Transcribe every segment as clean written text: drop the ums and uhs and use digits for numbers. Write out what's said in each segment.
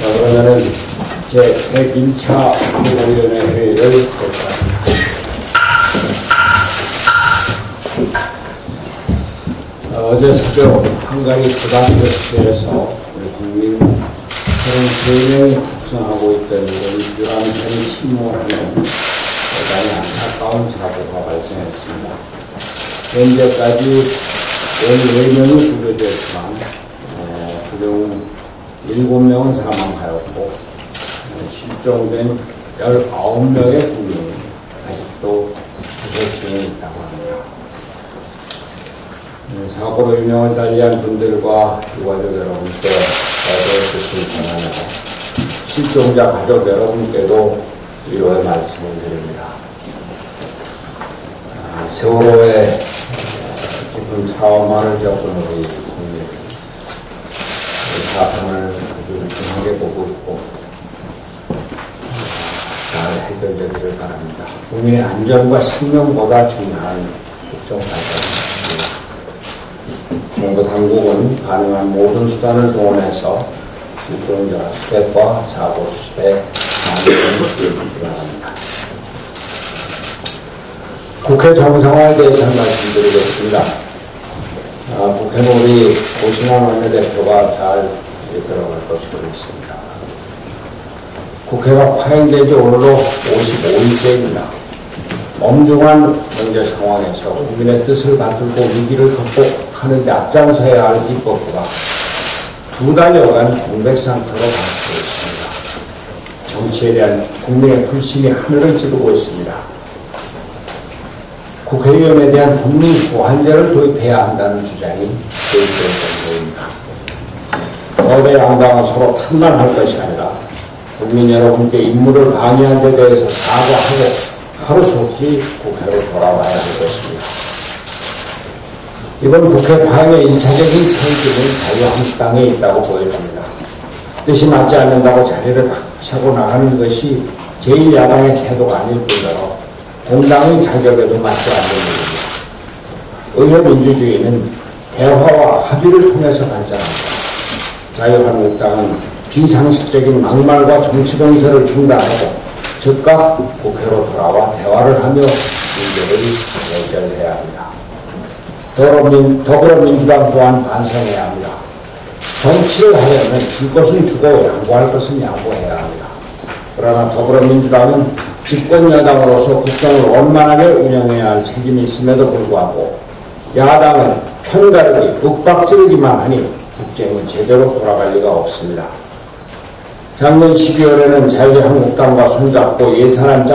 그러면은 제101차 중앙위원회 회의를 개최합니다. 어제 새벽 한가위 고등학교에서 우리 국민 33명이 탑승하고 있던 유람선이 침몰하는 대단히 안타까운 사고가 발생했습니다. 현재까지 14명이 구조됐지만 그중 7명은 사망하였고 실종된 19명의 국민이 아직도 수색 중에 있다고 합니다. 사고로 유명을 달리한 분들과 유가족 여러분께 애도의 뜻을 전하며 실종자 가족 여러분께도 위로의 말씀을 드립니다. 세월호의 깊은 트라우마를 겪은 우리 국민, 사건을 아주 중하게 보고 있고 잘 해결되기를 바랍니다. 국민의 안전과 생명보다 중요한 국정사건입니다. 정부 당국은 가능한 모든 수단을 동원해서 실종자 수색과 사고 수습에 많은 기여를 바랍니다. 국회 정상화에 대해서 말씀드리겠습니다. 국회는 우리 오신환 원내대표가 잘 이끌어갈 것으로 믿습니다. 국회가 파행된 지 오늘로 55일째입니다. 엄중한 경제 상황에서 국민의 뜻을 받들고 위기를 극복하는 데 앞장서야 할 입법부가 2달여간 공백 상태로 감추고 있습니다. 정치에 대한 국민의 불신이 하늘을 찌르고 있습니다. 국회의원에 대한 국민 보완제를 도입해야 한다는 주장이 도입될 정도입니다. 거대 양당은 서로 탐난할 것이 아니라 국민 여러분께 임무를 방해한 데 대해서 사과하고 하루속히 국회로 돌아와야 할 것입니다. 이번 국회 파행의 1차적인 책임은 자유한국당에 있다고 보여집니다. 뜻이 맞지 않는다고 자리를 박차고 나가는 것이 제1야당의 태도가 아닐 뿐더러 공당의 자격에도 맞지 않는 일입니다. 의회민주주의는 대화와 합의를 통해서 발전합니다. 자유한국당은 비상식적인 막말과 정치공세를 중단하고 즉각 국회로 돌아와 대화를 하며 문제를 해결해야 합니다. 더불어민주당 또한 반성해야 합니다. 정치를 하려면 줄 것은 주고 양보할 것은 양보해야 합니다. 그러나 더불어민주당은 집권여당으로서 국정을 원만하게 운영해야 할 책임이 있음에도 불구하고 야당은 편가르기, 윽박지르기만 하니 국정이 제대로 돌아갈 리가 없습니다. 작년 12월에는 자유한국당과 손잡고 예산안을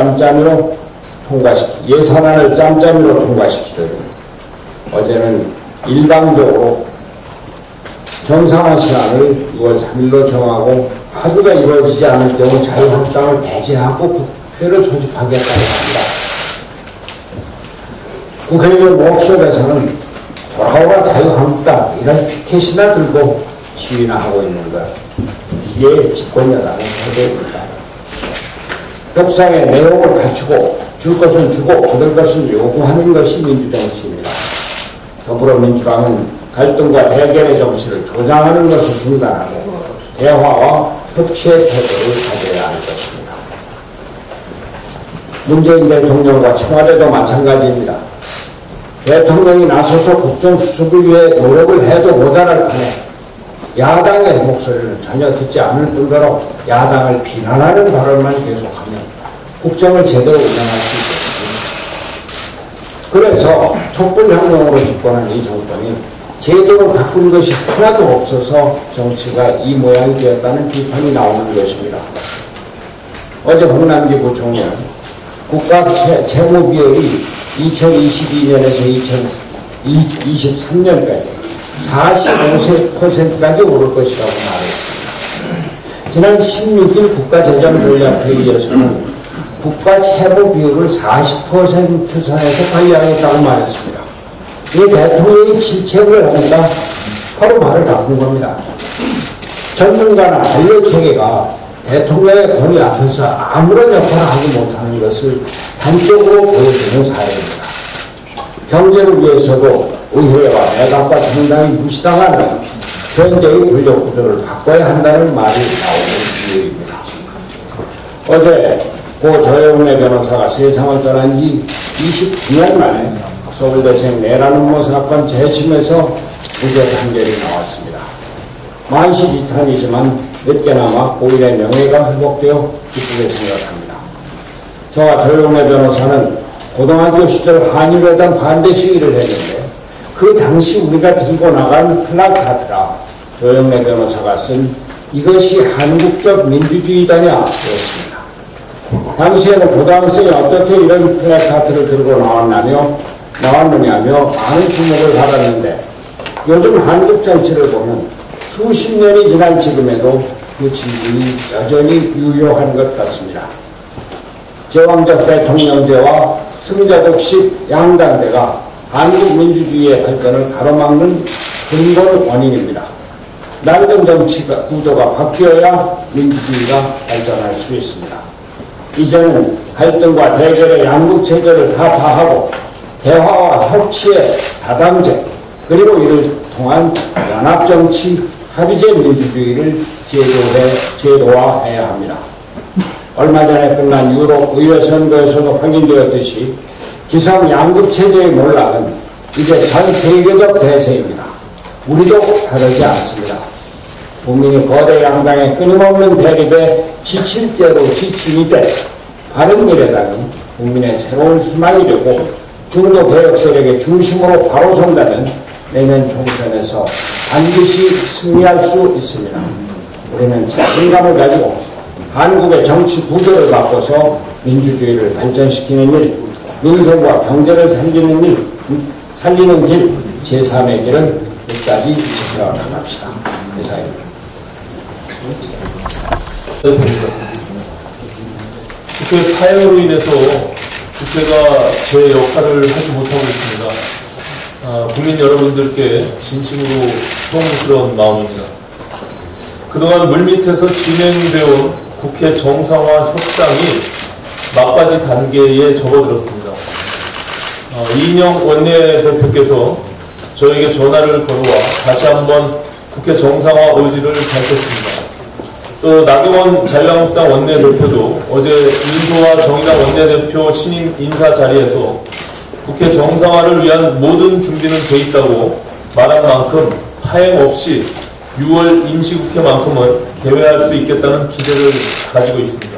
짬짬이로 통과시키더니 어제는 일방적으로 정상화 시간을 6월 3일로 정하고 합의가 이루어지지 않을 경우 자유한국당을 배제하고 국회를 소집하겠다고 합니다. 국회의원 워크숍에서는 돌아오라 자유한국당 이런 피켓이나 들고 시위나 하고 있는 것, 이게 집권여당의 태도입니다. 협상의 내용을 갖추고 줄 것은 주고 받을 것은 요구하는 것이 민주정치입니다. 더불어민주당은 갈등과 대결의 정치를 조장하는 것을 중단하고 대화와 협치의 태도를 가져야 할 것입니다. 문재인 대통령과 청와대도 마찬가지입니다. 대통령이 나서서 국정수습을 위해 노력을 해도 모자랄 판에 야당의 목소리는 전혀 듣지 않을 뿐더러 야당을 비난하는 발언만 계속하면 국정을 제대로 운영할 수 있겠습니다. 그래서 촛불혁명으로 집권한 이 정권이 제도를 바꾼 것이 하나도 없어서 정치가 이 모양이 되었다는 비판이 나오는 것입니다. 어제 홍남기 부총리는 국가 채무 비율이 2022년에서 2023년까지 45%까지 오를 것이라고 말했습니다. 지난 16일 국가재정전략회의에서는 국가 채무 비율을 40% 선에서 관리하겠다고 말했습니다. 이 대통령이 질책을 하니까 바로 말을 바꾼 겁니다. 전문가나 관료체계가 대통령의 권위 앞에서 아무런 역할을 하지 못하는 것을 단적으로 보여주는 사례입니다. 경제를 위해서도 의회와 내각과 정당이 무시당하는 현재의 권력 구조를 바꿔야 한다는 말이 나오는 이유입니다. 어제 고 조영래 변호사가 세상을 떠난 지 29년 만에 서울대생 내란음모 사건 재심에서 무죄 판결이 나왔습니다. 만시지탄이지만 몇 개나마 고인의 명예가 회복되어 기쁘게 생각합니다. 저와 조영래 변호사는 고등학교 시절 한일회담 반대 시위를 했는데 그 당시 우리가 들고 나간 플래카드라 조영래 변호사가 쓴 이것이 한국적 민주주의다냐 였습니다. 당시에는 고등학생이 어떻게 이런 플래카드를 들고 나왔느냐며 많은 주목을 받았는데 요즘 한국 정치를 보면 수십 년이 지난 지금에도 그 질문이 여전히 유효한 것 같습니다. 제왕적 대통령제와 승자독식 양당제가 한국 민주주의의 발전을 가로막는 근본 원인입니다. 낡은 정치 구조가 바뀌어야 민주주의가 발전할 수 있습니다. 이제는 갈등과 대결의 양국체제를 타파하고 대화와 협치의 다당제 그리고 이를 통한 연합정치 합의제 민주주의를 제도화해야 합니다. 얼마 전에 끝난 유럽 의회 선거에서도 확인되었듯이 기성 양국체제의 몰락은 이제 전 세계적 대세입니다. 우리도 다르지 않습니다. 국민이 거대 양당의 끊임없는 대립에 지칠 대로 지치니 때 바른미래당이 국민의 새로운 희망이 되고 중도 개혁 세력의 중심으로 바로 선다면 내년 총선에서 반드시 승리할 수 있습니다. 우리는 자신감을 가지고 한국의 정치 구조를 바꿔서 민주주의를 발전시키는 일, 민생과 경제를 살리는 길, 제3의 길을 끝까지 지켜나갑시다. 이상입니다. 국회 파행으로 인해서 국회가 제 역할을 하지 못하고 있습니다. 국민 여러분들께 진심으로 송구스러운 마음입니다. 그동안 물밑에서 진행되어 국회 정상화 협상이 막바지 단계에 접어들었습니다. 이인영 원내대표께서 저에게 전화를 걸어와 다시 한번 국회 정상화 의지를 밝혔습니다. 또 나경원 자유한국당 원내대표도 어제 민주화 정의당 원내대표 신임 인사 자리에서 국회 정상화를 위한 모든 준비는 돼 있다고 말한 만큼 파행 없이 6월 임시국회만큼은 개회할 수 있겠다는 기대를 가지고 있습니다.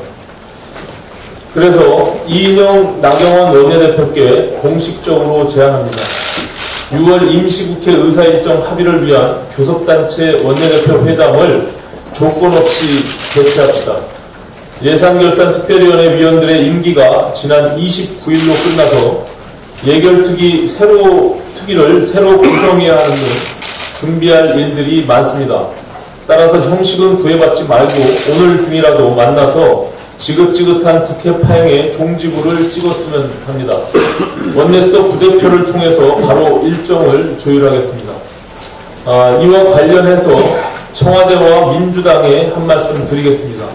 그래서 이인영 나경원 원내대표께 공식적으로 제안합니다. 6월 임시국회 의사일정 합의를 위한 교섭단체 원내대표 회담을 조건 없이 개최합시다. 예산결산특별위원회 위원들의 임기가 지난 29일로 끝나서 특위를 새로 구성해야 하는 등 준비할 일들이 많습니다. 따라서 형식은 구애받지 말고 오늘 중이라도 만나서 지긋지긋한 국회 파행의 종지부를 찍었으면 합니다. 원내수석 부대표를 통해서 바로 일정을 조율하겠습니다. 이와 관련해서 청와대와 민주당에 한 말씀 드리겠습니다.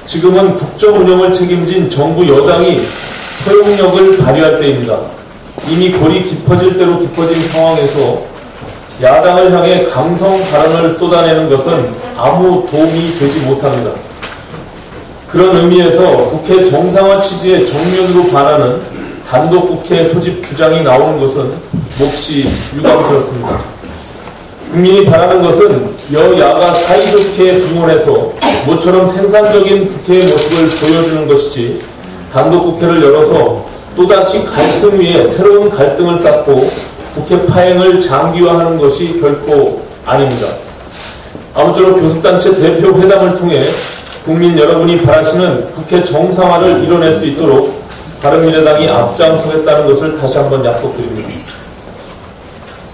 지금은 국정 운영을 책임진 정부 여당이 포용력을 발휘할 때입니다. 이미 골이 깊어질 대로 깊어진 상황에서 야당을 향해 강성 발언을 쏟아내는 것은 아무 도움이 되지 못합니다. 그런 의미에서 국회 정상화 취지에 정면으로 반하는 단독국회 소집 주장이 나오는 것은 몹시 유감스럽습니다. 국민이 바라는 것은 여야가 사이좋게 불문해서 모처럼 생산적인 국회의 모습을 보여주는 것이지 단독국회를 열어서 또다시 갈등 위에 새로운 갈등을 쌓고 국회 파행을 장기화하는 것이 결코 아닙니다. 아무쪼록 교섭단체 대표 회담을 통해 국민 여러분이 바라시는 국회 정상화를 이뤄낼 수 있도록 바른미래당이 앞장서겠다는 것을 다시 한번 약속드립니다.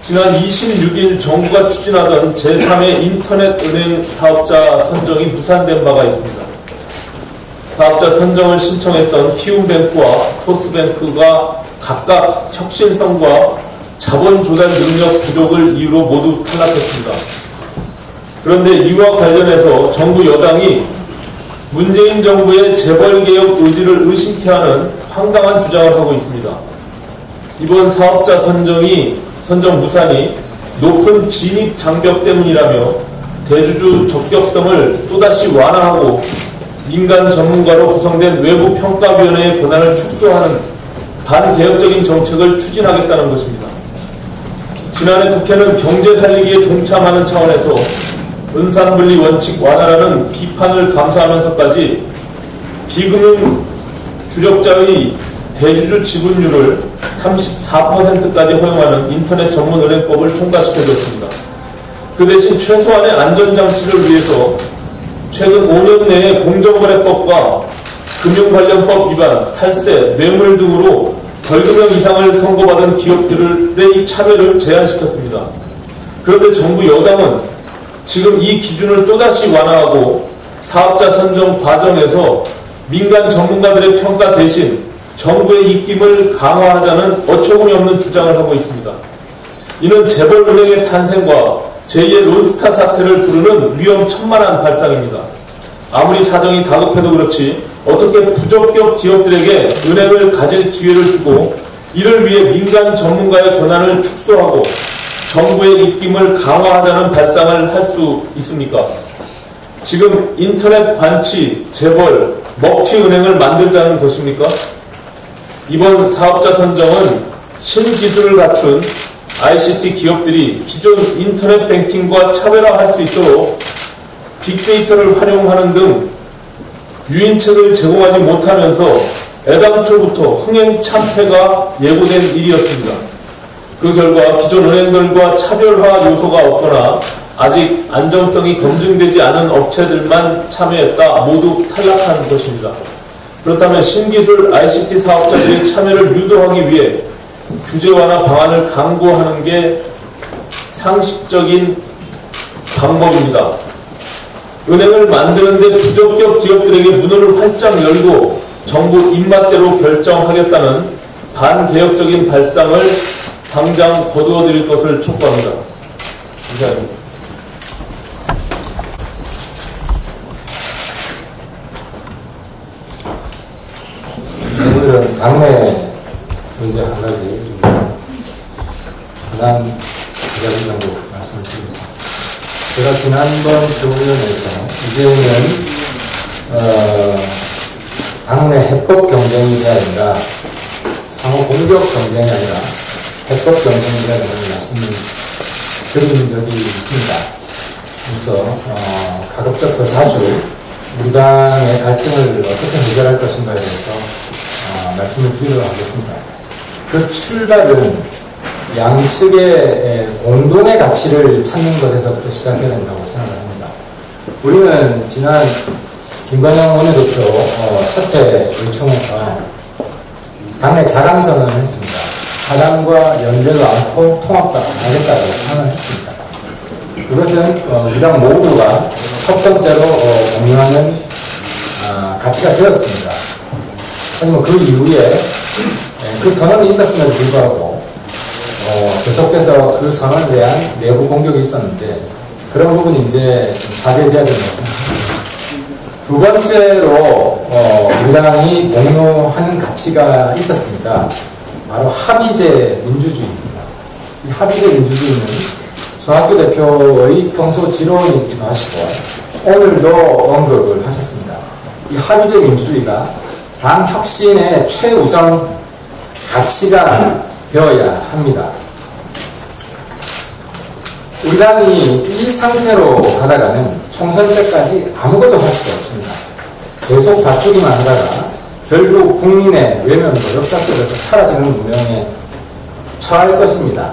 지난 26일 정부가 추진하던 제3의 인터넷 은행 사업자 선정이 무산된 바가 있습니다. 사업자 선정을 신청했던 키움뱅크와 토스뱅크가 각각 혁신성과 자본 조달 능력 부족을 이유로 모두 탈락했습니다. 그런데 이와 관련해서 정부 여당이 문재인 정부의 재벌개혁 의지를 의심케 하는 황당한 주장을 하고 있습니다. 이번 사업자 선정 무산이 높은 진입 장벽 때문이라며 대주주 적격성을 또다시 완화하고 민간 전문가로 구성된 외부 평가위원회의 권한을 축소하는 반개혁적인 정책을 추진하겠다는 것입니다. 지난해 국회는 경제 살리기에 동참하는 차원에서 은산분리 원칙 완화라는 비판을 감수하면서까지 비금융 주력자의 대주주 지분율을 34%까지 허용하는 인터넷 전문 은행법을 통과시켜줬습니다. 그 대신 최소한의 안전장치를 위해서 최근 5년 내에 공정거래법과 금융관련법 위반, 탈세, 뇌물 등으로 벌금형 이상을 선고받은 기업들의 참여를 제한시켰습니다. 그런데 정부 여당은 지금 이 기준을 또다시 완화하고 사업자 선정 과정에서 민간 전문가들의 평가 대신 정부의 입김을 강화하자는 어처구니 없는 주장을 하고 있습니다. 이는 재벌은행의 탄생과 제2의 론스타 사태를 부르는 위험천만한 발상입니다. 아무리 사정이 다급해도 그렇지 어떻게 부적격 기업들에게 은행을 가질 기회를 주고 이를 위해 민간 전문가의 권한을 축소하고 정부의 입김을 강화하자는 발상을 할 수 있습니까? 지금 인터넷 관치, 재벌, 먹튀은행을 만들자는 것입니까? 이번 사업자 선정은 신기술을 갖춘 ICT 기업들이 기존 인터넷 뱅킹과 차별화할 수 있도록 빅데이터를 활용하는 등 유인책을 제공하지 못하면서 애당초부터 흥행참패가 예고된 일이었습니다. 그 결과 기존 은행들과 차별화 요소가 없거나 아직 안정성이 검증되지 않은 업체들만 참여했다 모두 탈락한 것입니다. 그렇다면 신기술 ICT 사업자들의 참여를 유도하기 위해 규제 완화 방안을 강구하는 게 상식적인 방법입니다. 은행을 만드는데 부적격 기업들에게 문을 활짝 열고 정부 입맛대로 결정하겠다는 반개혁적인 발상을 당장 거두어드릴 것을 촉구합니다. 이상입니다. 오늘은 당내 문제 한 가지 현안 이야기 정도 말씀을 드리겠습니다. 제가 지난번 교부위원회에서 이제는 당내 해법 경쟁이 돼야 된다. 상호 공격 경쟁이 아니라 해법 경쟁이 돼야 된다는 말씀을 드린 적이 있습니다. 그래서 가급적 더 자주 우리 당의 갈등을 어떻게 해결할 것인가에 대해서 말씀을 드리도록 하겠습니다. 그 출발은 양측의 공동의 가치를 찾는 것에서부터 시작해야 된다고 생각합니다. 우리는 지난 김관영 원내대표 사퇴 요청에서 당내 자강선언을 했습니다. 사당과 연대도 않고 통합도 안 하겠다고 선언을 했습니다. 그것은 우리 당 모두가 첫 번째로 공유하는 가치가 되었습니다. 하지만 그 이후에 그 선언이 있었음에도 불구하고 계속해서 그 선언에 대한 내부 공격이 있었는데 그런 부분이 이제 좀 자제돼야 된다고 생각합니다. 두 번째로 우리 당이 공유하는 가치가 있었습니다. 바로 합의제 민주주의입니다. 이 합의제 민주주의는 손학규 대표의 평소 지론이기도 하시고 오늘도 언급을 하셨습니다. 이 합의제 민주주의가 당 혁신의 최우선 가치가 되어야 합니다. 우리 당이 이 상태로 가다가는 총선 때까지 아무것도 할 수가 없습니다. 계속 다투기만 하다가 결국 국민의 외면으로 역사 속에서 사라지는 운명에 처할 것입니다.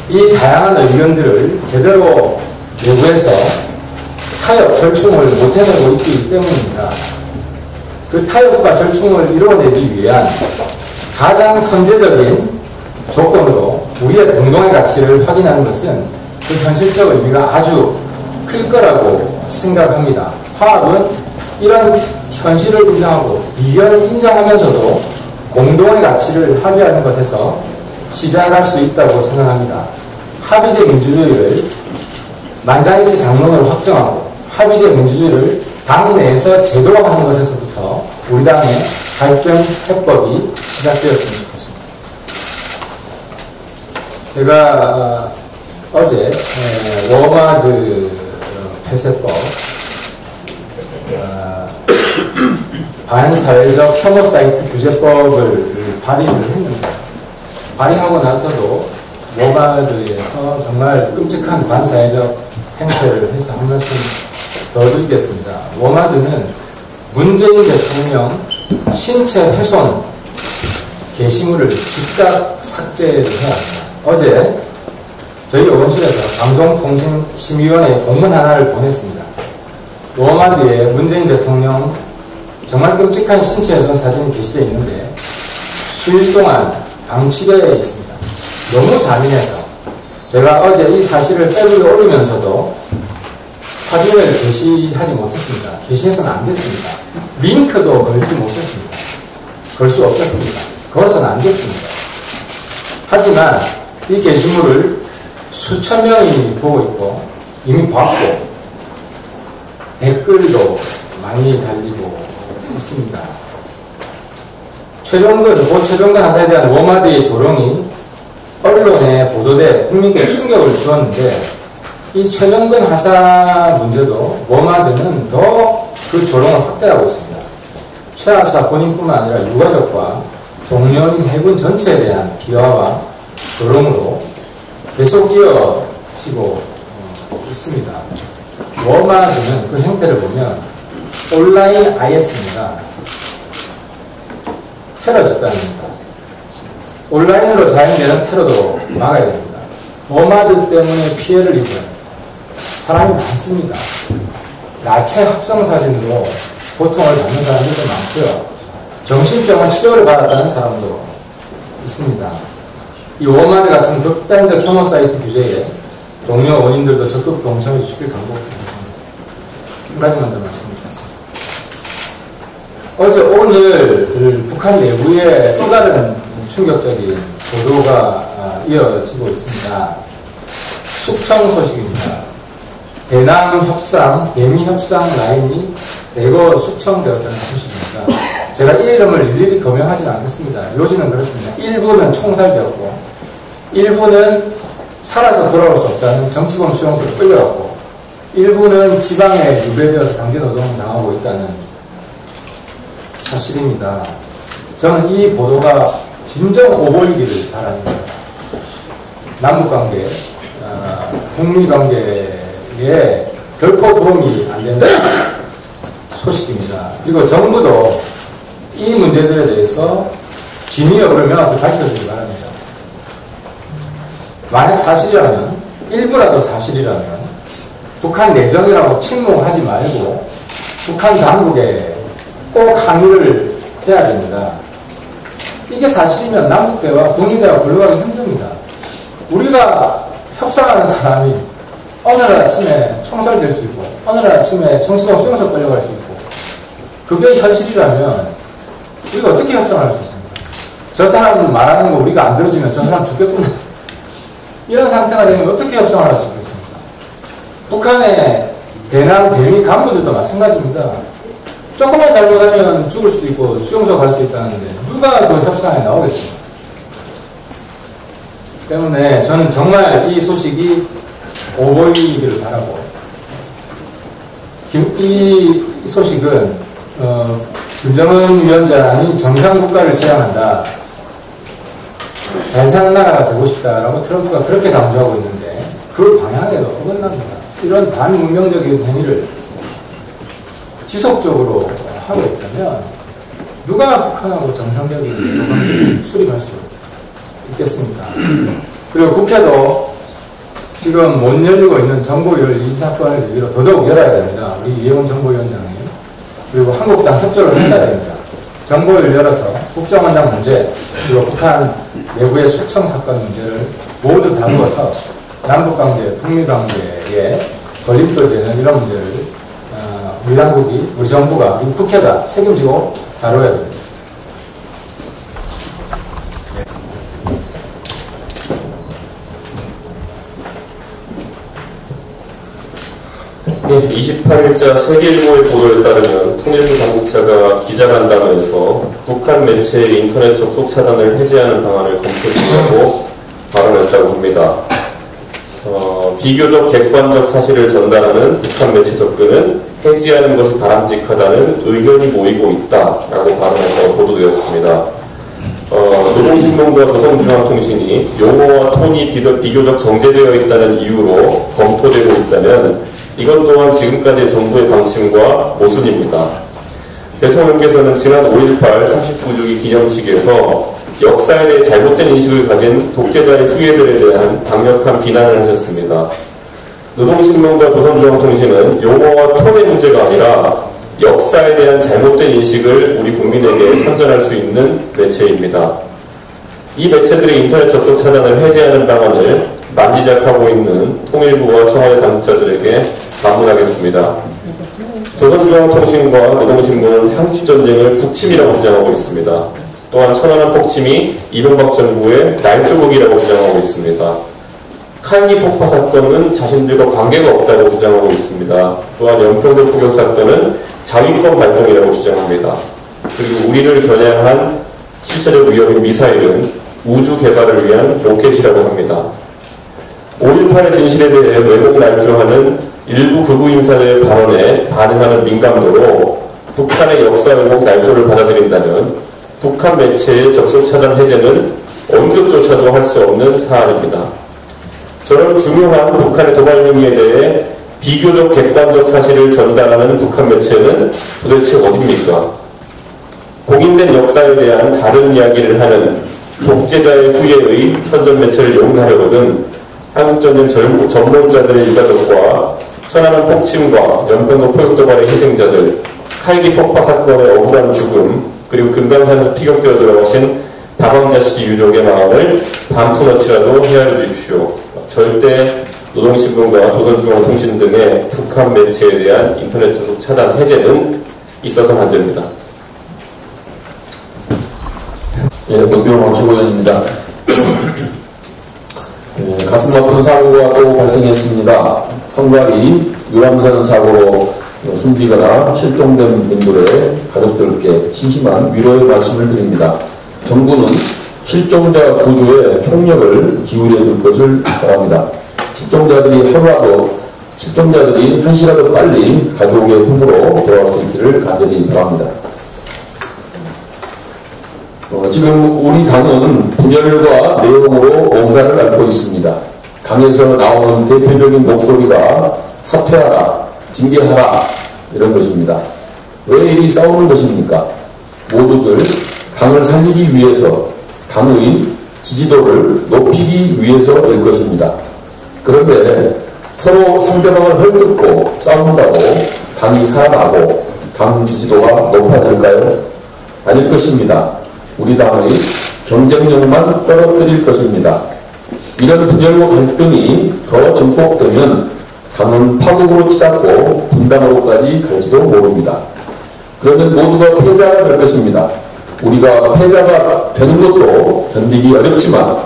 이 다양한 의견들을 제대로 내부에서 타협, 절충을 못 해내고 있기 때문입니다. 그 타협과 절충을 이루어내기 위한 가장 선제적인 조건으로 우리의 공동의 가치를 확인하는 것은 그 현실적 의미가 아주 클 거라고 생각합니다. 화합은 이런 현실을 인정하고 이견을 인정하면서도 공동의 가치를 합의하는 것에서 시작할 수 있다고 생각합니다. 합의제 민주주의를 만장일치 당론으로 확정하고 합의제 민주주의를 당 내에서 제도화하는 것에서부터 우리 당의 갈등 해법이 시작되었으면 좋겠습니다. 제가 어제 워마드 폐쇄법 반사회적 혐오 사이트 규제법을 발의를 했는데 발의하고 나서도 워마드에서 정말 끔찍한 반사회적 행태를 해서 한 말씀 더 드리겠습니다. 워마드는 문재인 대통령 신체 훼손 게시물을 즉각 삭제를 해야 합니다. 어제 저희 의원실에서 방송통신심의위원회에 공문 하나를 보냈습니다. 워마드에 문재인 대통령 정말 끔찍한 신체 훼손 사진이 게시되어 있는데 수일 동안 방치되어 있습니다. 너무 잔인해서 제가 어제 이 사실을 페이스북에 올리면서도 사진을 게시하지 못했습니다. 게시해서는 안 됐습니다. 링크도 걸지 못했습니다. 걸 수 없었습니다. 걸어서는 안 됐습니다. 하지만 이 게시물을 수천 명이 보고 있고 이미 봤고 댓글도 많이 달리고 있습니다. 최종근 하사에 대한 워마드의 조롱이 언론에 보도돼 국민께 충격을 주었는데 이 최종근 하사 문제도 워마드는 더 그 조롱을 확대하고 있습니다. 최 하사 본인뿐만 아니라 유가족과 동료인 해군 전체에 대한 비하와 조롱으로 계속 이어지고 있습니다. 워마드는 그 형태를 보면 온라인 IS입니다. 테러 집단입니다. 온라인으로 자행되는 테러도 막아야 됩니다. 워마드 때문에 피해를 입은 사람이 많습니다. 나체 합성 사진으로 고통을 받는 사람들도 많고요. 정신병원 치료를 받았다는 사람도 있습니다. 이 워마드 같은 극단적 혐오 사이트 규제에 동료 원인들도 적극 동참해 주길 간곡히 한 가지만 더 말씀드리겠습니다. 어제 오늘 북한 내부에 또 다른 충격적인 보도가 이어지고 있습니다. 숙청 소식입니다. 대남 협상, 대미 협상 라인이 대거 숙청되었다는 소식입니다. 제가 이 이름을 일일이 거명하지는 않겠습니다. 요지는 그렇습니다. 일부는 총살되었고 일부는 살아서 돌아올 수 없다는 정치범 수용소로 끌려갔고 일부는 지방에 유배되어서 강제노동을 당하고 있다는 사실입니다. 저는 이 보도가 진정 오보이기를 바랍니다. 남북관계, 북미관계에 결코 도움이 안 되는 소식입니다. 그리고 정부도 이 문제들에 대해서 진위 여부를 명확히 밝혀주기 바랍니다. 만약 사실이라면, 일부라도 사실이라면 북한 내정이라고 침묵하지 말고 북한 당국에 꼭 항의를 해야 됩니다. 이게 사실이면 남북대화, 북미대화 굴러가기 힘듭니다. 우리가 협상하는 사람이 어느 날 아침에 총살될 수 있고 어느 날 아침에 정치범 수용소 끌려갈 수 있고 그게 현실이라면 우리가 어떻게 협상할 수 있습니까? 저 사람 말하는 거 우리가 안 들어주면 저 사람 죽겠구나. 이런 상태가 되면 어떻게 협상을 할 수 있겠습니까? 북한의 대남, 대미 간부들도 마찬가지입니다. 조금만 잘못하면 죽을 수도 있고 수용소 갈 수 있다는데 누가 그 협상에 나오겠습니까? 때문에 저는 정말 이 소식이 오보이기를 바라고 이 소식은 김정은 위원장이 정상국가를 지향한다. 잘 사는 나라가 되고 싶다라고 트럼프가 그렇게 강조하고 있는데 그 방향에도 어긋납니다. 이런 반문명적인 행위를 지속적으로 하고 있다면 누가 북한하고 정상적인 관계를 수립할 수 있겠습니까? 그리고 국회도 지금 못 열리고 있는 정보유혈 이 사건을 계기로 더더욱 열어야 됩니다. 우리 이해원 정보위원장님 그리고 한국당 협조를 하셔야 됩니다. 정보유혈 열어서 국정원장 문제, 그리고 북한 내부의 숙청 사건 문제를 모두 다루어서 남북관계, 북미관계에 걸림돌 되는 이런 문제를 우리 당국이, 우리 정부가, 우리 국회가 책임지고 다뤄야 됩니다. 네, 28일자 세계일보의 보도에 따르면 통일부 당국자가 기자간담회에서 북한 매체의 인터넷 접속 차단을 해제하는 방안을 검토 중이라고 발언했다고 합니다. 비교적 객관적 사실을 전달하는 북한 매체 접근은 해지하는 것이 바람직하다는 의견이 모이고 있다라고 발언해서 보도되었습니다. 노동신문과 조선중앙통신이 용어와 톤이 비교적 정제되어 있다는 이유로 검토되고 있다면 이것 또한 지금까지의 정부의 방침과 모순입니다. 대통령께서는 지난 5.18 39주기 기념식에서 역사에 대해 잘못된 인식을 가진 독재자의 후예들에 대한 강력한 비난을 하셨습니다. 노동신문과 조선중앙통신은 용어와 톤의 문제가 아니라 역사에 대한 잘못된 인식을 우리 국민에게 선전할 수 있는 매체입니다. 이 매체들의 인터넷 접속 차단을 해제하는 방안을 만지작하고 있는 통일부와 청와대 당국자들에게 반문하겠습니다. 조선중앙통신과 노동신문은 한국전쟁을 북침이라고 주장하고 있습니다. 또한 천안함 폭침이 이명박 정부의 날조국이라고 주장하고 있습니다. 칼기 폭파 사건은 자신들과 관계가 없다고 주장하고 있습니다. 또한 연평도 포격 사건은 자위권 발동이라고 주장합니다. 그리고 우리를 겨냥한 실체적 위협인 미사일은 우주 개발을 위한 로켓이라고 합니다. 5.18의 진실에 대해 왜곡 날조하는 일부 극우 인사들의 발언에 반응하는 민감도로 북한의 역사 왜곡 날조를 받아들인다면 북한 매체의 접속 차단 해제는 언급조차도 할 수 없는 사안입니다. 저런 중요한 북한의 도발 행위에 대해 비교적 객관적 사실을 전달하는 북한 매체는 도대체 어디입니까? 공인된 역사에 대한 다른 이야기를 하는 독재자의 후예의 선전 매체를 용인하려거든 한국전쟁 전문자들의 유가족과 천안함 폭침과 연평도 포격 도발의 희생자들, 칼기 폭파 사건의 억울한 죽음, 그리고 금강산에서 피격되어 돌아가신 박광자 씨 유족의 마음을 반푼어치라도 헤아려 주십시오. 절대 노동신문과 조선중앙통신 등의 북한 매체에 대한 인터넷 접속 차단 해제는 있어서는 안 됩니다. 예, 문병원 최고위원입니다. 가슴 아픈 사고가 또 발생했습니다. 헝가리 유람선 사고로 숨지거나 실종된 분들의 가족들께 심심한 위로의 말씀을 드립니다. 정부는 실종자 구조에 총력을 기울여 줄 것을 바랍니다. 실종자들이 한시라도 빨리 가족의 품으로 돌아올 수 있기를 간절히 바랍니다. 지금 우리 당은 분열과 내용으로 옹사를 앓고 있습니다. 당에서 나오는 대표적인 목소리가 사퇴하라, 징계하라 이런 것입니다. 왜 이리 싸우는 것입니까? 모두들 당을 살리기 위해서, 당의 지지도를 높이기 위해서일 것입니다. 그런데 서로 상대방을 헐뜯고 싸운다고 당이 살아나고 당 지지도가 높아질까요? 아닐 것입니다. 우리 당의 경쟁력만 떨어뜨릴 것입니다. 이런 분열과 갈등이 더 증폭되면 당은 파국으로 치닫고 분당으로까지 갈지도 모릅니다. 그러면 모두가 패자가 될 것입니다. 우리가 패자가 되는 것도 견디기 어렵지만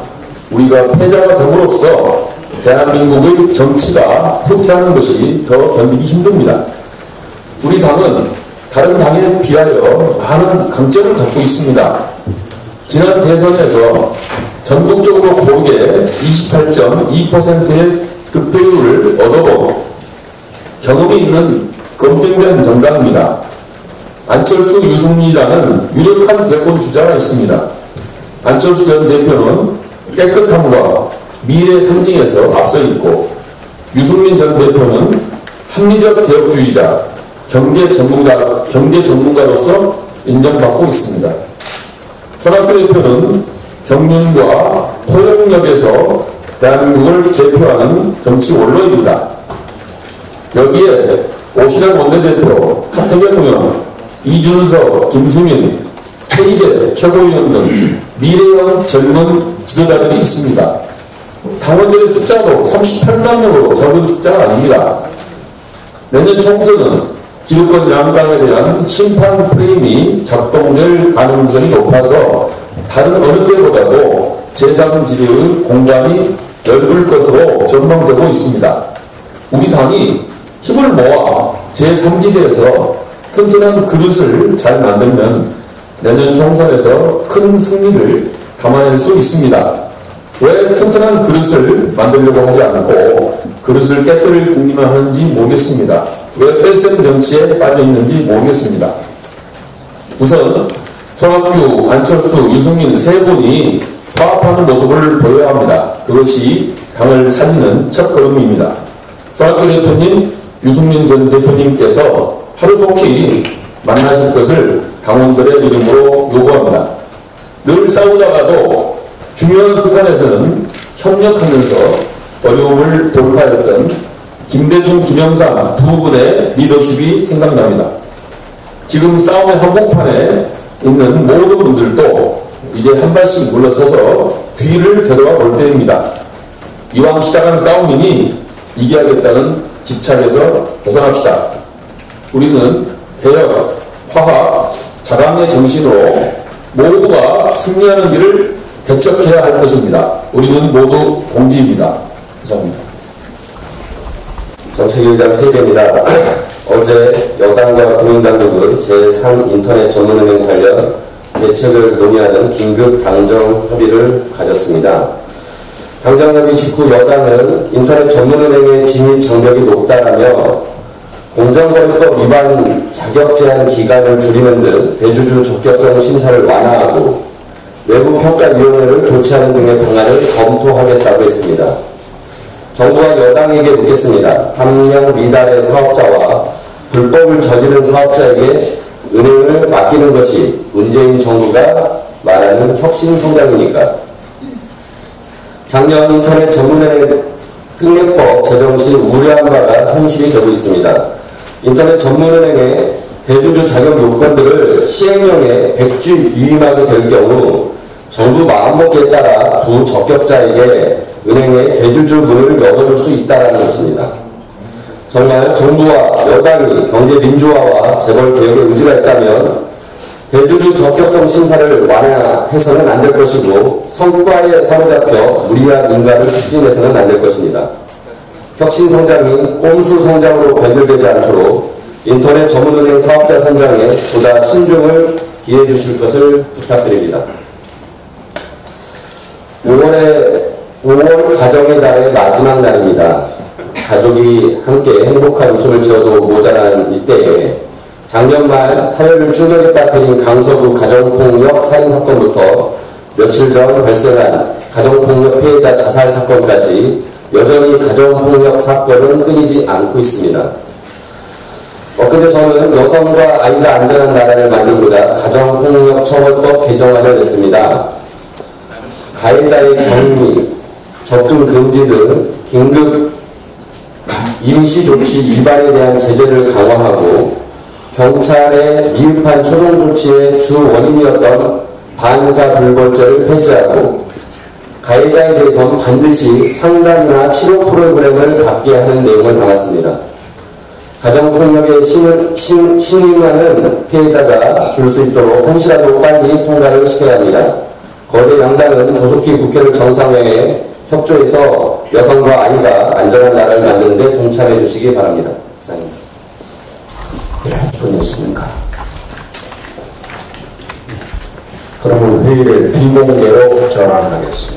우리가 패자가 됨으로써 대한민국의 정치가 후퇴하는 것이 더 견디기 힘듭니다. 우리 당은 다른 당에 비하여 많은 강점을 갖고 있습니다. 지난 대선에서 전국적으로 고르게 28.2%의 득표율을 얻어본 경험이 있는 검증된 정당입니다. 안철수, 유승민이라는 유력한 대권 주자가 있습니다. 안철수 전 대표는 깨끗함과 미래 상징에서 앞서 있고, 유승민 전 대표는 합리적 개혁주의자, 경제 전문가로서 인정받고 있습니다. 손학규 대표는 경륜과 포용력에서 대한민국을 대표하는 정치 원로입니다. 여기에 오신환 원내대표, 하태경 의원, 이준석, 김수민, 최이배 최고위원 등 미래형 젊은 지도자들이 있습니다. 당원들의 숫자도 38만 명으로 적은 숫자가 아닙니다. 내년 총선은 기득권 양당에 대한 심판 프레임이 작동될 가능성이 높아서 다른 어느 때보다도 제3지대의 공간이 넓을 것으로 전망되고 있습니다. 우리 당이 힘을 모아 제3지대에서 튼튼한 그릇을 잘 만들면 내년 총선에서 큰 승리를 담아낼 수 있습니다. 왜 튼튼한 그릇을 만들려고 하지 않고 그릇을 깨뜨릴 국민을 하는지 모르겠습니다. 왜 뺄셈 정치에 빠져 있는지 모르겠습니다. 우선 손학규, 안철수, 유승민 세 분이 파업하는 모습을 보여야 합니다. 그것이 당을 살리는 첫걸음입니다. 손학규 대표님, 유승민 전 대표님께서 하루속히 만나실 것을 당원들의 이름으로 요구합니다. 늘 싸우다가도 중요한 순간에서는 협력하면서 어려움을 돌파했던 김대중, 김영삼 두 분의 리더십이 생각납니다. 지금 싸움의 한복판에 있는 모든 분들도 이제 한 발씩 물러서서 뒤를 되돌아볼 때입니다. 이왕 시작한 싸움이니 이겨야겠다는 집착에서 벗어납시다. 우리는 개혁, 화합, 자강의 정신으로 모두가 승리하는 길을 개척해야 할 것입니다. 우리는 모두 동지입니다. 감사합니다. 정책위의장 최이배입니다. 어제 여당과 국민당국은 제3 인터넷 전문은행 관련 대책을 논의하는 긴급 당정 협의를 가졌습니다. 당정 협의 직후 여당은 인터넷 전문은행의 진입 장벽이 높다라며 공정거래법 위반 자격 제한 기간을 줄이는 등 대주주 적격성 심사를 완화하고 외부평가위원회를 교체하는 등의 방안을 검토하겠다고 했습니다. 정부가 여당에게 묻겠습니다. 함량 미달의 사업자와 불법을 저지른 사업자에게 은행을 맡기는 것이 문재인 정부가 말하는 혁신성장입니까? 작년 인터넷 전문은행 특례법 제정 시 우려한 바가 현실이 되고 있습니다. 인터넷 전문은행의 대주주 자격 요건들을 시행령에 백지 위임하게 될 경우 정부 마음먹기에 따라 두 적격자에게 은행의 대주주 문을 열어줄 수 있다는 것입니다. 정말 정부와 여당이 경제 민주화와 재벌 개혁에 의지가 있다면 대주주 적격성 심사를 완화해서는 안 될 것이고 성과에 사로잡혀 무리한 인가를 추진해서는 안 될 것입니다. 혁신성장이 꼼수성장으로 변질되지 않도록 인터넷 전문은행 사업자 선정에 보다 신중을 기해 주실 것을 부탁드립니다. 5월 가정의 달의 마지막 날입니다. 가족이 함께 행복한 웃음을 지어도 모자란 이때에 작년 말 사회를 충격에 빠뜨린 강서구 가정폭력 살인사건부터 며칠 전 발생한 가정폭력 피해자 자살 사건까지 여전히 가정폭력 사건은 끊이지 않고 있습니다. 엊그제 저는 여성과 아이가 안전한 나라를 만들고자 가정폭력 처벌법 개정안을 냈습니다. 가해자의 격리, 접근 금지 등 긴급 임시조치 위반에 대한 제재를 강화하고 경찰의 미흡한 초동조치의 주 원인이었던 반사불벌죄를 폐지하고 가해자에 대해서는 반드시 상담이나 치료 프로그램을 받게 하는 내용을 담았습니다. 가정폭력에 신임하는 피해자가 줄 수 있도록 한시라도 빨리 통과를 시켜야 합니다. 거대 양당은 조속히 국회를 정상화해 협조해서 여성과 아이가 안전한 나라를 만드는 데 동참해 주시기 바랍니다. 이상입니다. 예, 끝냈습니까? 그러면 회의를 비공개로 전환하겠습니다.